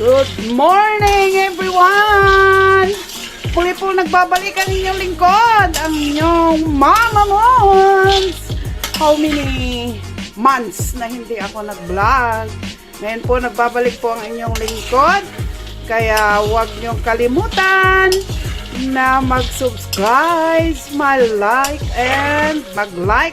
Good morning everyone! Muli po nagbabalik ang inyong lingkod, ang inyong Mama Mons! How many months na hindi ako nag-vlog? Ngayon po nagbabalik po ang inyong lingkod, kaya huwag niyong kalimutan na mag-subscribe, mag-like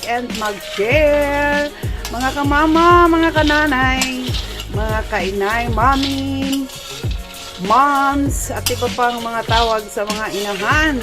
and mag-share. Mga kamama, mga kananay, mga kainay, mami, moms, at iba pang mga tawag sa mga inahan.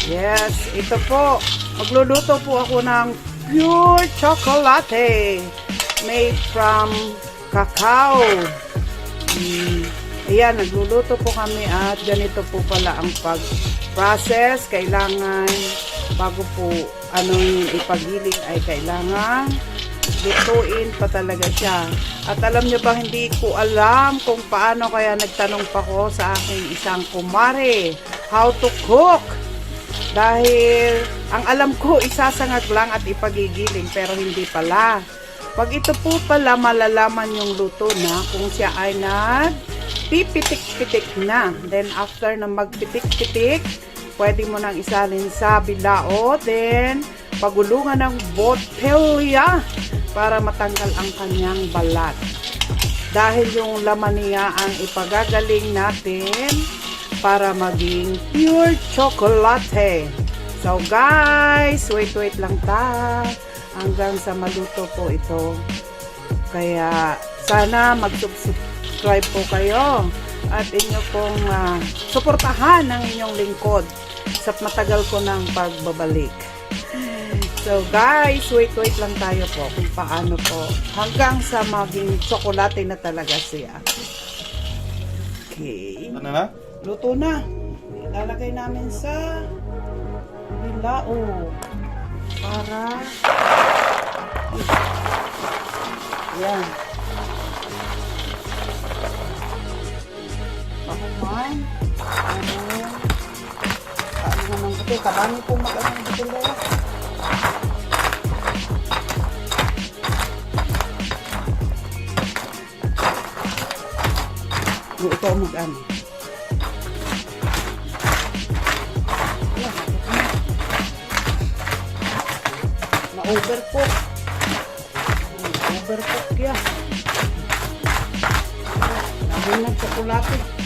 Yes, ito po. Magluluto po ako ng pure chocolate made from cacao. Ayan, nagluluto po kami at ganito po pala ang pag-process. Kailangan, bago po ipagiling ay kailangan lutuin pa talaga siya. At alam nyo ba, hindi ko alam kung paano, kaya nagtanong pa ko sa aking isang kumare how to cook. Dahil ang alam ko, isasangag lang at ipagigiling, pero hindi pala. Pag ito po pala, malalaman yung luto na kung siya ay nagpipitik-pitik na. Then after na magpitik-pitik, pwede mo nang isalin sa bilao, then pagulungan ng botelya para matanggal ang kanyang balat. Dahil yung laman niya ang ipagagaling natin para maging pure chocolate. So guys, wait lang ta hanggang sa maluto po ito. Kaya sana mag-subscribe po kayo at inyo pong suportahan ang inyong lingkod sa matagal ko ng pagbabalik. So guys, wait lang tayo po kung paano po hanggang sa maging tsokolate na talaga siya. Okay. Ano na? Luto na. Ilalagay namin sa bilao para yan. Pakuman. Ano naman kasi kabami po mag-ano dito nila. Ito ang mag-ano. Na-overcook. Na-overcook yan. Namin ng tsokolate.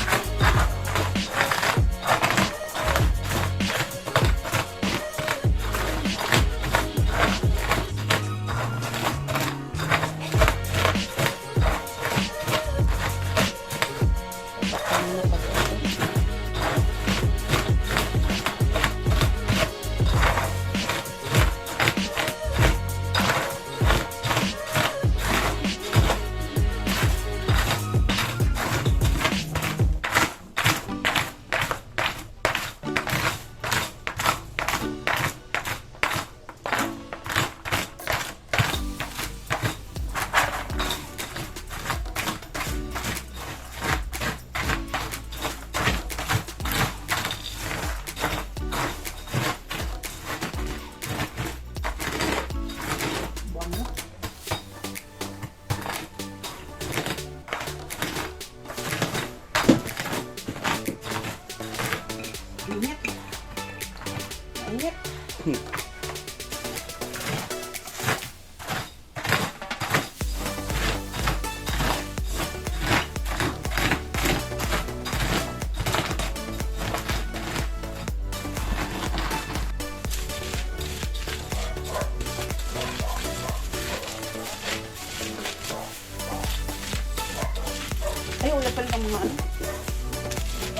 Ay, wala pa rin ang mga ano.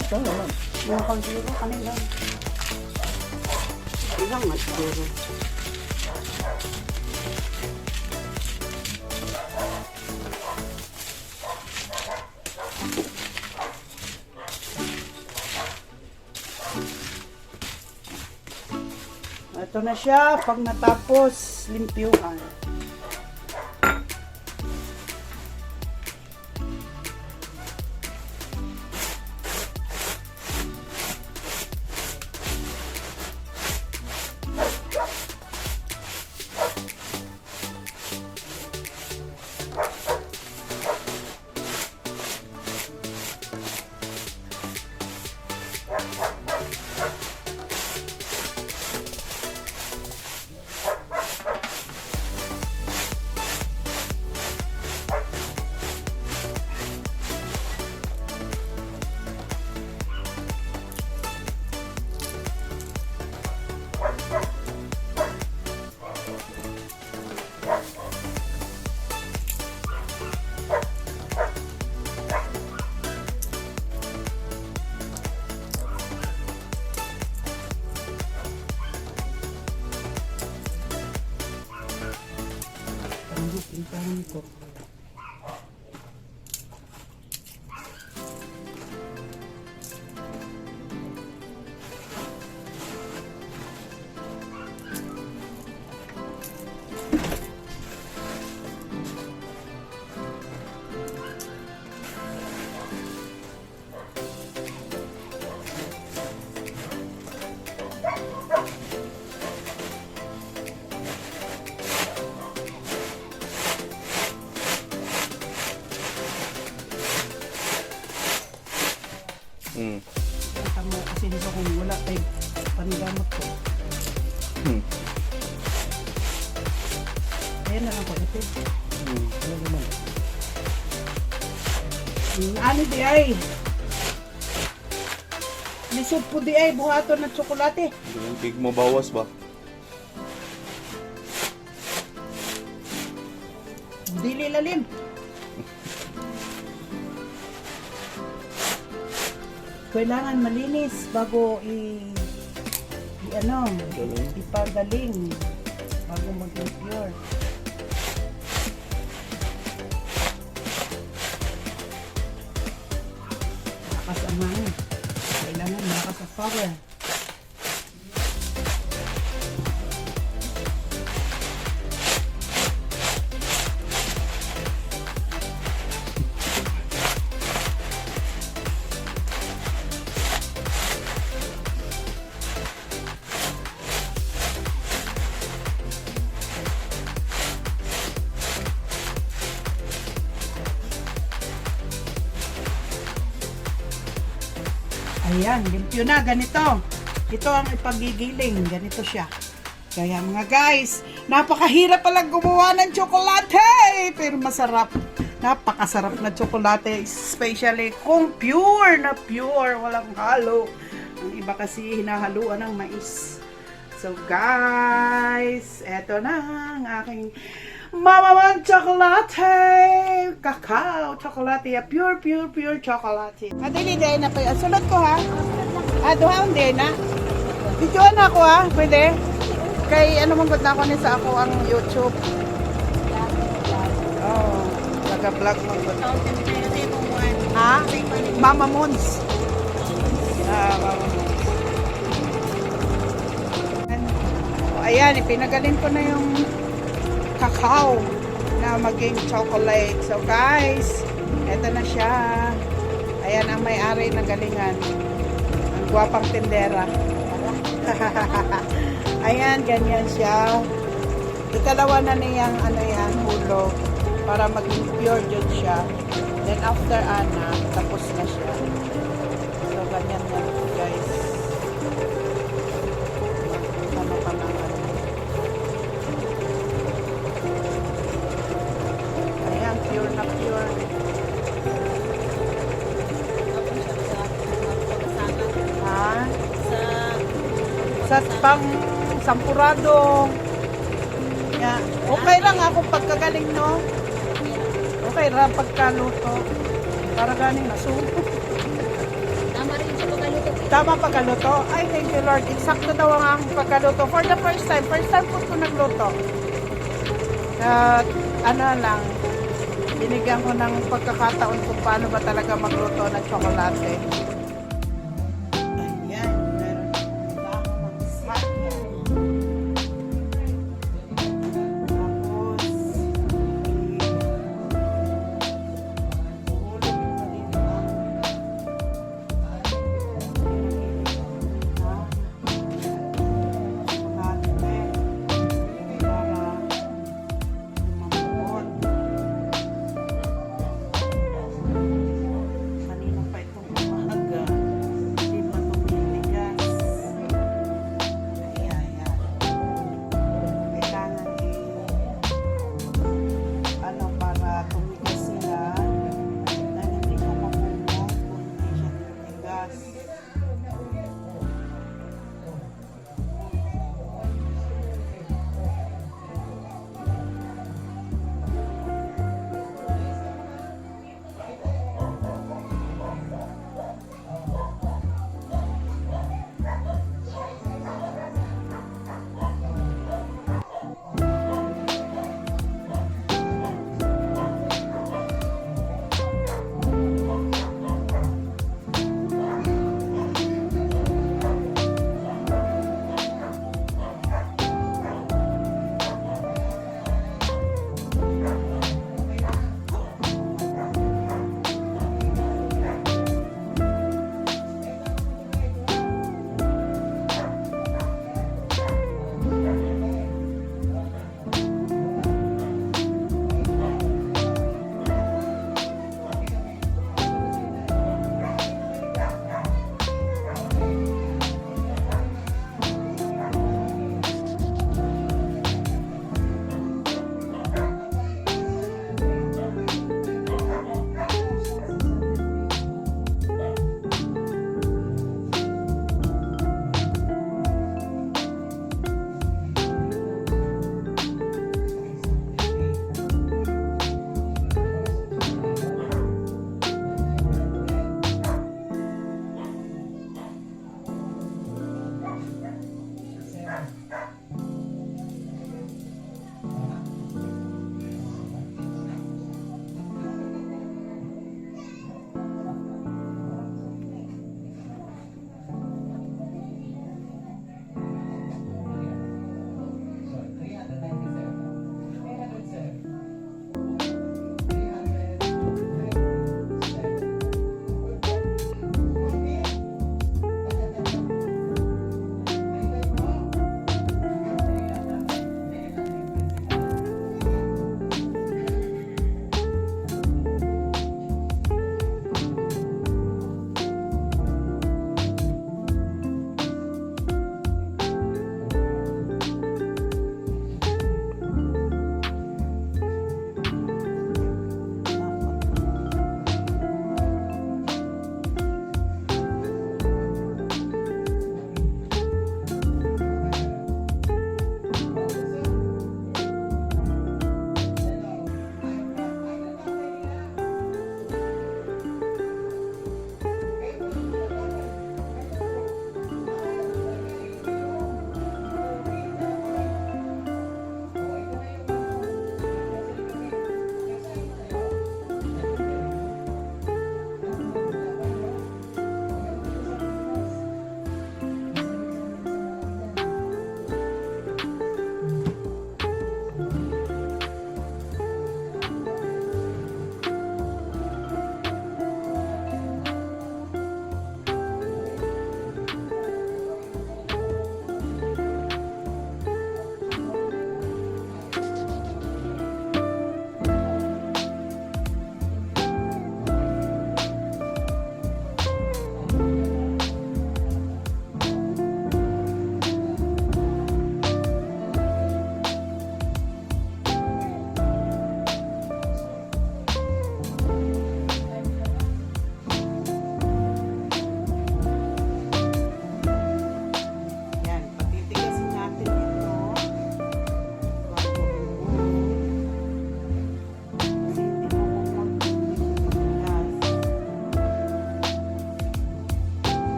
Ito naman. Mga pang-zero, kanila. Ilang nga siguro. Ito na siya pag natapos limpyuhan. Puntahan ko. Tama kasi di ba kung wala tayo panigamot ko. Ayan na lang po ito. Ano naman? Ano di ay? Lisod po di ay buhato ng tsokolate. Yung big mo bawas ba? Dili lalim. Kailangan malinis bago ipagaling bago maging pure. Lakas ang hangin. Kailangan lakas ang power. Ayan, limpyo na, ganito. Ito ang ipagigiling, ganito siya. Kaya mga guys, napakahirap palang gumawa ng tsokolate, pero masarap. Napakasarap na tsokolate, especially kung pure na pure, walang halo. Ang iba kasi hinahaluan ng mais. So guys, eto na ang aking Mama chocolate! Cacao chocolate. Pure chocolate. Dili din na pa. Sunod ko ha. Duha hindi na. Videoan ako ha. Pwede? Kay ano mong na ako ni sa ako ang YouTube. Oh. Taga-vlog mong ha? Mama Moons. Mama Moons. Ayan, ipinagaling ko na yung cacao na maging chocolate. So guys, eto na siya. Ayan ang may-ari ng galingan. Ang gwapang tindera. Ayan, ganyan siya. Ikalawa na niyang hulog para maging pure dyan siya. Then after tapos na siya. So ganyan na guys. Ano pa na pure na pure. Ha? Sa pang sampurado. Yeah. Okay lang ako pagkagaling, no? Okay lang pagkaluto. Para galing nasuko. Tama rin siya pagkaluto. Tama pagkaluto? Ay, thank you Lord. Eksakto daw ang aking pagkaluto. For the first time po ito nagluto. Ano lang, binigyan ko ng pagkakataon kung paano ba talaga magluto ng tsokolate. Ayan, meron ng sakyan. Tapos, kanina pa itong umaga.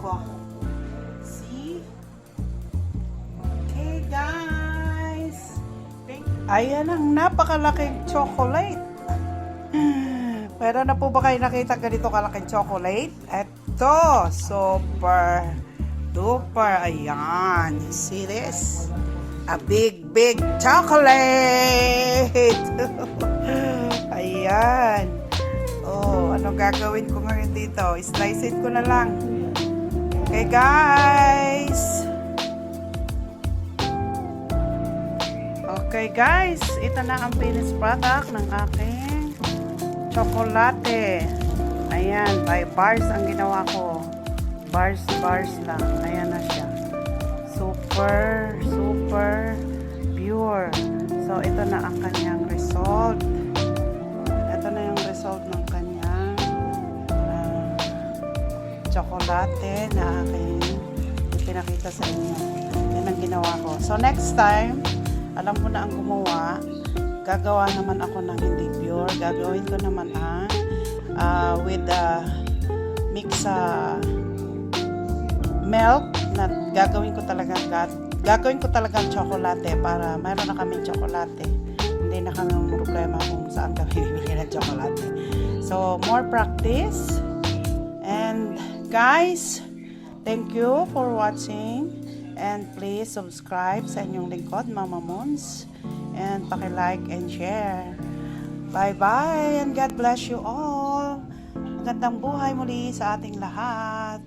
ko. See? Okay, guys. Ayan ang napakalaking chocolate. Pero na po ba kayo nakita ganito kalaking chocolate? Eto, super duper. Ayan. See this? A big, big chocolate! Ayan. Oh, ano gagawin ko ngayon dito? Slice it ko na lang. Okay, guys. Okay, guys. Ito na ang finished product ng aking chocolate. Ayan, by bars ang ginawa ko. Bars lang. Ayan na siya. Super, super pure. So, ito na ang kanyang result. Ito na yung result ng kanyang chocolate na aking ipinakita sa inyo. Yan ang ginawa ko. So, next time, alam ko na ang gumawa. Gagawa naman ako ng hindi pure. Gagawin ko naman with mix milk na gagawin ko talagang tsokolate para mayroon na kaming tsokolate. Hindi na kami problema kung saan kami bibili ng tsokolate. So, more practice. And guys, thank you for watching. And please subscribe sa inyong lingkod, Mama Moons. And paki-like and share. Bye-bye and God bless you all. Magandang buhay muli sa ating lahat.